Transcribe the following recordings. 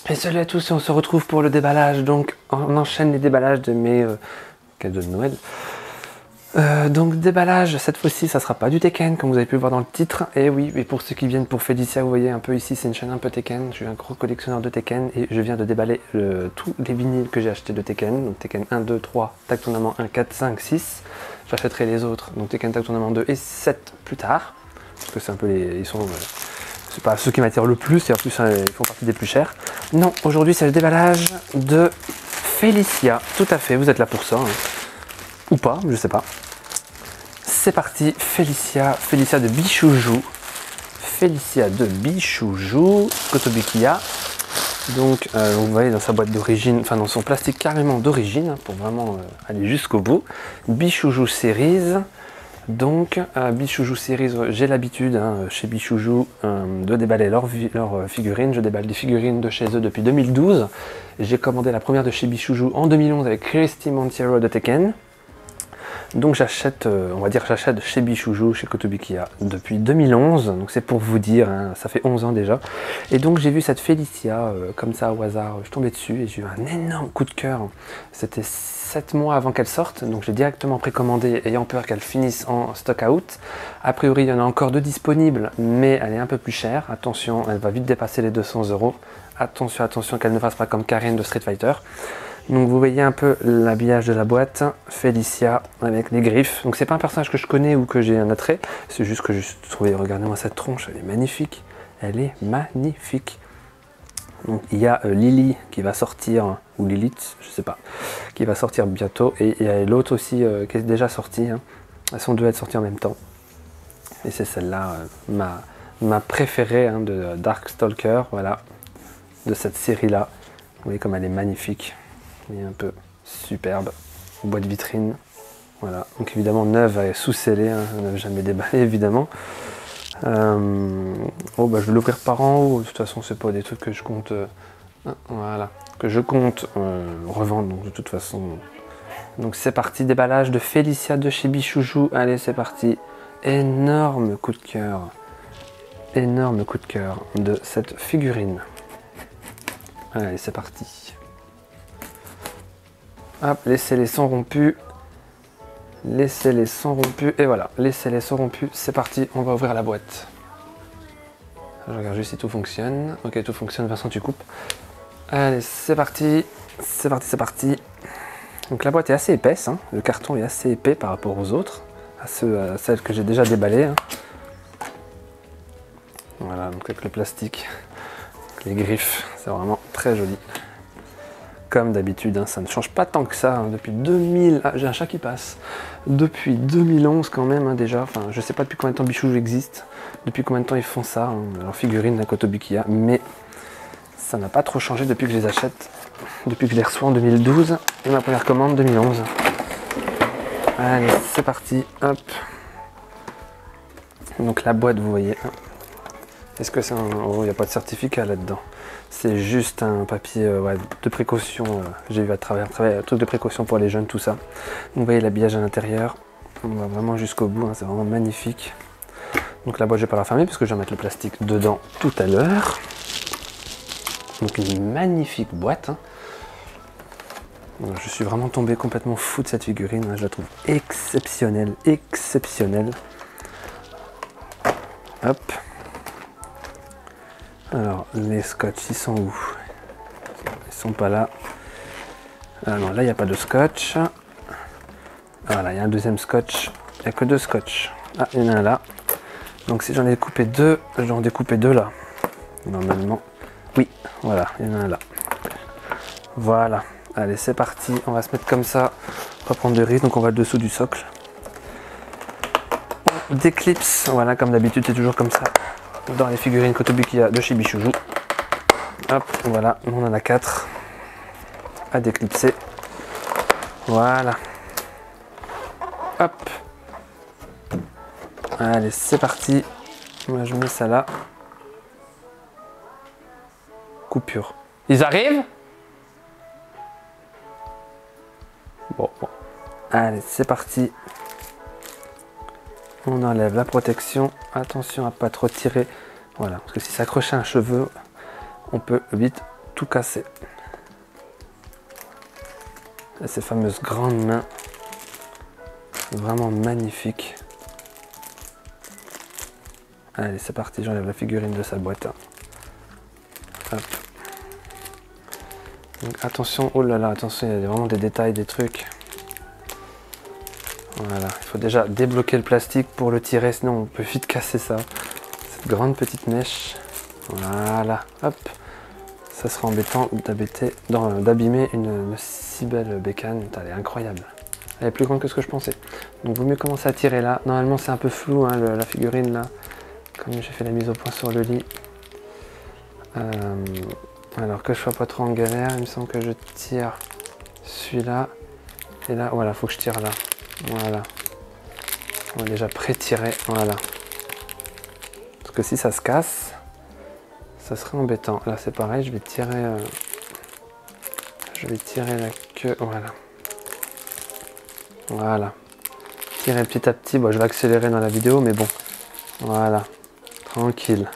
Et salut à tous, et on se retrouve pour le déballage. Donc on enchaîne les déballages de mes cadeaux de Noël. Donc déballage, cette fois-ci ça sera pas du Tekken comme vous avez pu le voir dans le titre. Et oui, et pour ceux qui viennent pour Félicia, vous voyez un peu ici, c'est une chaîne un peu Tekken. Je suis un gros collectionneur de Tekken et je viens de déballer tous les vinyles que j'ai achetés de Tekken. Donc Tekken 1, 2, 3, Tag Tournament 1, 4, 5, 6. J'achèterai les autres, donc Tekken Tag Tournament 2 et 7 plus tard. Parce que c'est un peu les... ils sont... c'est pas ceux qui m'attirent le plus et en plus ils font partie des plus chers. Non, aujourd'hui c'est le déballage de Félicia. Tout à fait, vous êtes là pour ça. Hein. Ou pas, je sais pas. C'est parti, Félicia de Bishoujou. Félicia de Bishoujou, Kotobukiya. Donc vous voyez dans sa boîte d'origine, enfin dans son plastique carrément d'origine, pour vraiment aller jusqu'au bout. Bishoujou Series. Donc, Bishoujou Series, j'ai l'habitude chez Bishoujou de déballer leurs figurines. Je déballe des figurines de chez eux depuis 2012. J'ai commandé la première de chez Bishoujou en 2011 avec Christy Monteiro de Tekken. Donc j'achète, on va dire j'achète chez Bishoujou, chez Kotobukiya depuis 2011. Donc c'est pour vous dire, hein, ça fait 11 ans déjà. Et donc j'ai vu cette Félicia comme ça au hasard, je tombais dessus et j'ai eu un énorme coup de cœur. C'était 7 mois avant qu'elle sorte, donc j'ai directement précommandé ayant peur qu'elle finisse en stock out. A priori il y en a encore 2 disponibles, mais elle est un peu plus chère. Attention, elle va vite dépasser les 200 €. Attention, attention qu'elle ne fasse pas comme Karin de Street Fighter. Donc vous voyez un peu l'habillage de la boîte, Félicia avec les griffes. Donc c'est pas un personnage que je connais ou que j'ai un attrait, c'est juste que je trouvais, regardez-moi cette tronche, elle est magnifique. Elle est magnifique. Donc il y a Lily qui va sortir, ou Lilith, je sais pas, qui va sortir bientôt. Et il y a l'autre aussi qui est déjà sortie. Hein. Elles sont deux à être sorties en même temps. Et c'est celle-là, ma préférée hein, de Darkstalker, voilà, de cette série-là. Vous voyez comme elle est magnifique. Elle est un peu superbe. Boîte vitrine. Voilà. Donc évidemment neuve sous scellée, hein, neuve jamais déballée évidemment. Oh bah je vais l'ouvrir par en haut. De toute façon c'est pas des trucs que je compte. Voilà. Que je compte revendre donc de toute façon. Donc c'est parti, déballage de Félicia de chez Bishoujou. Allez c'est parti. Énorme coup de cœur. Énorme coup de cœur de cette figurine. Allez c'est parti. Hop, les scellés sont rompus. Les scellés sont rompus. Et voilà, les scellés sont rompus. C'est parti, on va ouvrir la boîte. Je regarde juste si tout fonctionne. Ok, tout fonctionne. Vincent, tu coupes. Allez, c'est parti. C'est parti, c'est parti. Donc la boîte est assez épaisse. Hein. Le carton est assez épais par rapport aux autres. À celles que j'ai déjà déballées. Hein. Voilà, donc avec le plastique. Les griffes. C'est vraiment très joli. Comme d'habitude, hein, ça ne change pas tant que ça. Hein, depuis 2000... Ah, j'ai un chat qui passe. Depuis 2011 quand même, hein, déjà. Enfin, je sais pas depuis combien de temps Bishoujou existe. Depuis combien de temps ils font ça, hein, leur figurine, la Kotobukiya. Mais ça n'a pas trop changé depuis que je les achète. Depuis que je les reçois en 2012. Et ma première commande 2011. Allez, c'est parti. Hop. Donc la boîte, vous voyez. Est-ce que c'est un... Oh, il n'y a pas de certificat là-dedans. C'est juste un papier ouais, de précaution. J'ai vu à travers un truc de précaution pour les jeunes, tout ça. Donc, vous voyez l'habillage à l'intérieur. On va vraiment jusqu'au bout. Hein, c'est vraiment magnifique. Donc la boîte, je ne vais pas la fermer parce que je vais mettre le plastique dedans tout à l'heure. Donc une magnifique boîte. Hein. Je suis vraiment tombé complètement fou de cette figurine. Hein. Je la trouve exceptionnelle. Exceptionnelle. Hop. Alors, les scotch, ils sont où? Ils sont pas là. Ah non, là, il n'y a pas de scotch. Voilà, il y a un deuxième scotch. Il n'y a que 2 scotch. Ah, il y en a un là. Donc, si j'en ai coupé 2, j'en ai découpé 2 là. Normalement. Oui, voilà, il y en a un là. Voilà. Allez, c'est parti. On va se mettre comme ça. Pas prendre de risque. Donc, on va dessous du socle. On déclipse. Voilà, comme d'habitude, c'est toujours comme ça. Dans les figurines Kotobukiya de chez Bishoujou. Hop, voilà, on en a 4 à déclipser. Voilà. Hop. Allez, c'est parti. Moi, je mets ça là. Coupure. Ils arrivent? Bon. Allez, c'est parti. On enlève la protection. Attention à pas trop tirer. Voilà, parce que si ça accroche à un cheveu, on peut vite tout casser. Et ces fameuses grandes mains, vraiment magnifiques. Allez, c'est parti, j'enlève la figurine de sa boîte. Hop. Donc attention, oh là là, attention, il y a vraiment des détails, des trucs. Voilà, il faut déjà débloquer le plastique pour le tirer, sinon on peut vite casser ça. Cette grande petite mèche. Voilà, hop. Ça sera embêtant d'abîmer une si belle bécane. Elle est incroyable. Elle est plus grande que ce que je pensais. Donc vaut mieux commencer à tirer là. Normalement c'est un peu flou hein, la figurine là. Comme j'ai fait la mise au point sur le lit. Alors que je sois pas trop en galère, il me semble que je tire celui-là. Et là, voilà, faut que je tire là. Voilà. On va déjà pré-tirer. Voilà. Parce que si ça se casse, ça serait embêtant. Là c'est pareil, je vais tirer la queue. Voilà. Voilà. Tirer petit à petit. Bon, je vais accélérer dans la vidéo, mais bon. Voilà. Tranquille.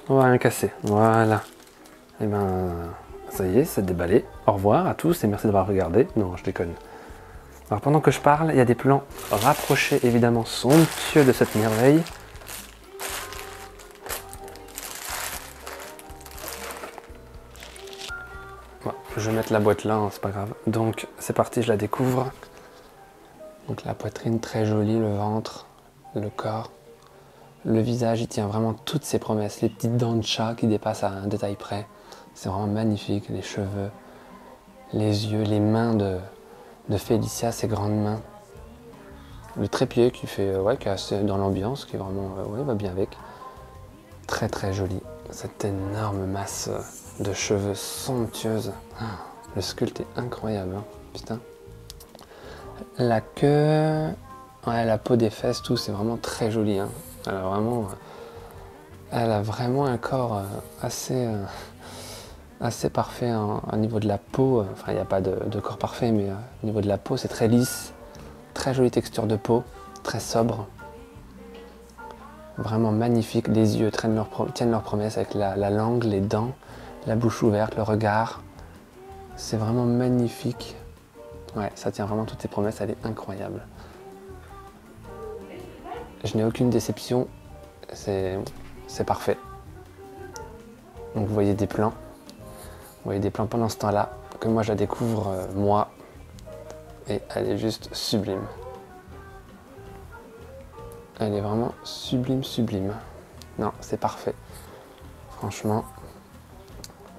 On va rien casser. Voilà. Et ben, ça y est, c'est déballé. Au revoir à tous et merci d'avoir regardé. Non, je déconne. Alors pendant que je parle, il y a des plans rapprochés, évidemment somptueux de cette merveille. Bon, je vais mettre la boîte là, hein, c'est pas grave. Donc c'est parti, je la découvre. Donc la poitrine très jolie, le ventre, le corps. Le visage, il tient vraiment toutes ses promesses. Les petites dents de chat qui dépassent à un détail près. C'est vraiment magnifique. Les cheveux, les yeux, les mains de Félicia, ses grandes mains. Le trépied qui fait, qui est assez dans l'ambiance, qui est vraiment, va bien avec. Très très joli. Cette énorme masse de cheveux somptueuse. Le sculpte est incroyable, hein. Putain. La queue, la peau des fesses, tout, c'est vraiment très joli, hein. Elle a vraiment un corps assez parfait au niveau de la peau. Enfin, il n'y a pas de corps parfait, mais au niveau de la peau, c'est très lisse. Très jolie texture de peau, très sobre. Vraiment magnifique. Les yeux tiennent leur promesse avec la langue, les dents, la bouche ouverte, le regard. C'est vraiment magnifique. Ouais, ça tient vraiment toutes ses promesses, elle est incroyable. Je n'ai aucune déception, c'est parfait. Donc vous voyez des plans. Vous voyez des plans pendant ce temps-là, que moi je la découvre, moi. Et elle est juste sublime. Elle est vraiment sublime, sublime. Non, c'est parfait. Franchement,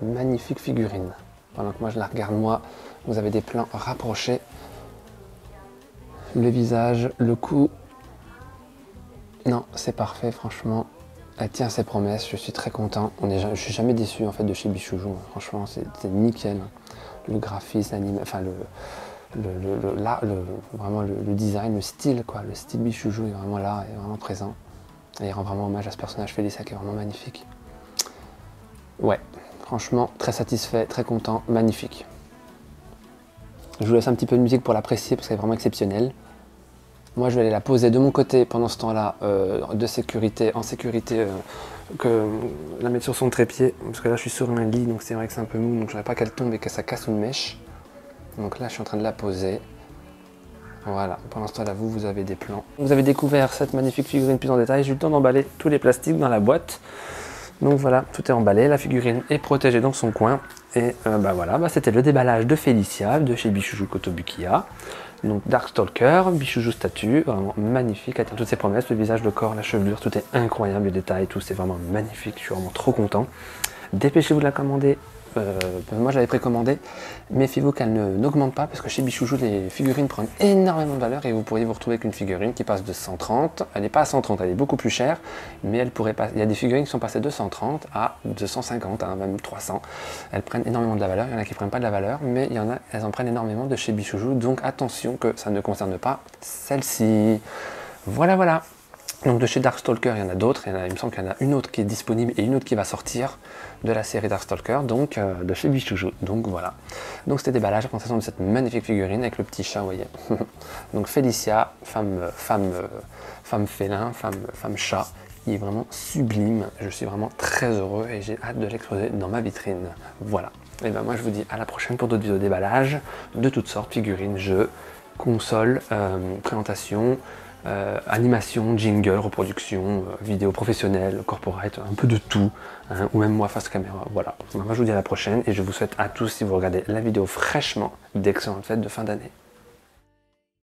magnifique figurine. Pendant que moi je la regarde, moi, vous avez des plans rapprochés. Le visage, le cou. Non, c'est parfait, franchement. Elle tient ses promesses, je suis très content. Je suis jamais déçu en fait de chez Bichoujou. Franchement, c'est nickel. Le graphisme, l'anime, enfin vraiment le design, le style quoi. Le style Bichoujou est vraiment là, est vraiment présent. Et il rend vraiment hommage à ce personnage Félicia qui est vraiment magnifique. Ouais, franchement, très satisfait, très content, magnifique. Je vous laisse un petit peu de musique pour l'apprécier parce qu'elle est vraiment exceptionnelle. Moi, je vais aller la poser de mon côté pendant ce temps-là, en sécurité, que la mettre sur son trépied. Parce que là, je suis sur un lit, donc c'est vrai que c'est un peu mou, donc je n'aurais pas qu'elle tombe et que ça casse une mèche. Donc là, je suis en train de la poser. Voilà, pendant ce temps-là, vous avez des plans. Vous avez découvert cette magnifique figurine plus en détail. J'ai eu le temps d'emballer tous les plastiques dans la boîte. Donc voilà, tout est emballé, la figurine est protégée dans son coin. Et c'était le déballage de Félicia, de chez Bichoujou Kotobukiya. Donc Darkstalker, Bichoujou statue, vraiment magnifique, elle tient toutes ses promesses, le visage, le corps, la chevelure, tout est incroyable, les détails, tout c'est vraiment magnifique, je suis vraiment trop content. Dépêchez-vous de la commander, moi je l'avais précommandé, méfiez-vous qu'elle n'augmente pas parce que chez Bichoujou les figurines prennent énormément de valeur et vous pourriez vous retrouver avec une figurine qui passe de 130, elle n'est pas à 130, elle est beaucoup plus chère, mais elle pourrait passer, il y a des figurines qui sont passées de 130 à 250, hein, même 300, elles prennent énormément de la valeur, il y en a qui ne prennent pas de la valeur, mais il y en a, elles en prennent énormément de chez Bichoujou, donc attention que ça ne concerne pas celle-ci. Voilà. Donc de chez Darkstalker, il y en a d'autres, il me semble qu'il y en a une autre qui est disponible et une autre qui va sortir de la série Darkstalker, donc de chez Bichoujou. Donc voilà. Donc c'était déballage, la présentation de cette magnifique figurine avec le petit chat, vous voyez. Donc Félicia, femme félin, femme chat, qui est vraiment sublime. Je suis vraiment très heureux et j'ai hâte de l'exposer dans ma vitrine. Voilà. Et ben moi je vous dis à la prochaine pour d'autres vidéos déballage de toutes sortes, figurines, jeux, consoles, présentation, animation, jingle, reproduction, vidéo professionnelle, corporate, un peu de tout, hein, ou même moi face caméra. Voilà. Moi je vous dis à la prochaine et je vous souhaite à tous, si vous regardez la vidéo fraîchement, d'excellentes fêtes de fin d'année.